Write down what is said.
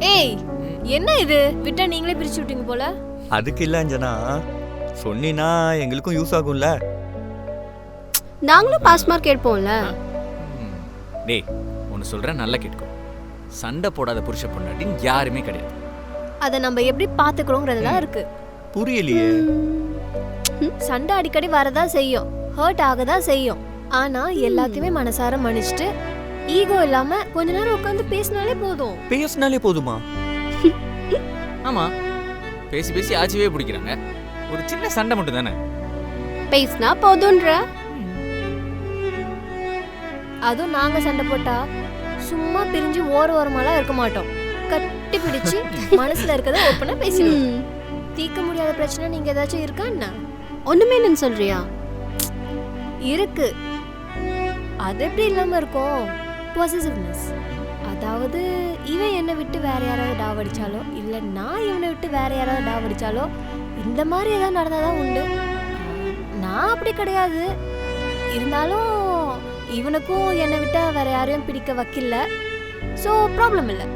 ஏய் என்ன இது விட்டா நீங்களே பிரிச்சு விட்டீங்க போல. அதுக்கு இல்ல அஞ்சனா, சொன்னீனா எங்களுக்கும் யூஸ் ஆகும்ல. நாங்களும் பாஸ் மார்க் எடுப்போம்ல. டேய் ஒன்னு சொல்றேன் நல்லா கேட்கோ. சண்டை போடாத புருஷ பொண்டாட்டின்னு யாருமே கிடையாது. அதை நம்ம எப்படி பாத்துக்கிறோங்கிறதுலாம் இருக்கு. புரியலையே. சண்டை அடிக்கடி வரதா செய்யும், ஹர்ட் ஆகதா செய்யும். ஆனா எல்லாத்தையுமே மனசார மன்னிச்சுட்டு ஈகோ இல்லாம கொஞ்ச நேரம் உட்காந்து பேசினாலே போதும். பேசினாலே போதுமா? ஆமா, பேசி பேசி ஆச்சுவே பிடிக்கிறாங்க. ஒரு சின்ன சண்டை மட்டும் தானே. பேசினா போதும்ன்ற. அதுவும் நாங்க சண்டை போட்டா சும்மா பிரிஞ்சு ஓரமாலாம் இருக்க மாட்டோம். கட்டி பிடிச்சு மனசுல இருக்கத ஓப்பனா பேசிடுவோம். தீர்க்க முடியாத பிரச்சனை நீங்க ஏதாச்சும் இருக்கா என்ன? ஒண்ணுமே இல்லைன்னு சொல்றியா? இருக்கு. அது எப்படி இல்லாம இருக்கும்? பொசசிவ்னஸ். அதாவது இவன் என்னை விட்டு வேற யாராவது டாவடிச்சாலோ இல்ல நான் இவனை விட்டு வேற யாராவது டாவடிச்சாலோ இந்த மாதிரி ஏதாவது நடந்தாதான் உண்டு. நான் அப்படி கிடையாது. இருந்தாலும் இவனுக்கும் என்னை விட்டா வேற யாரையும் பிடிக்க வைக்கல. ஸோ ப்ராப்ளம் இல்லை.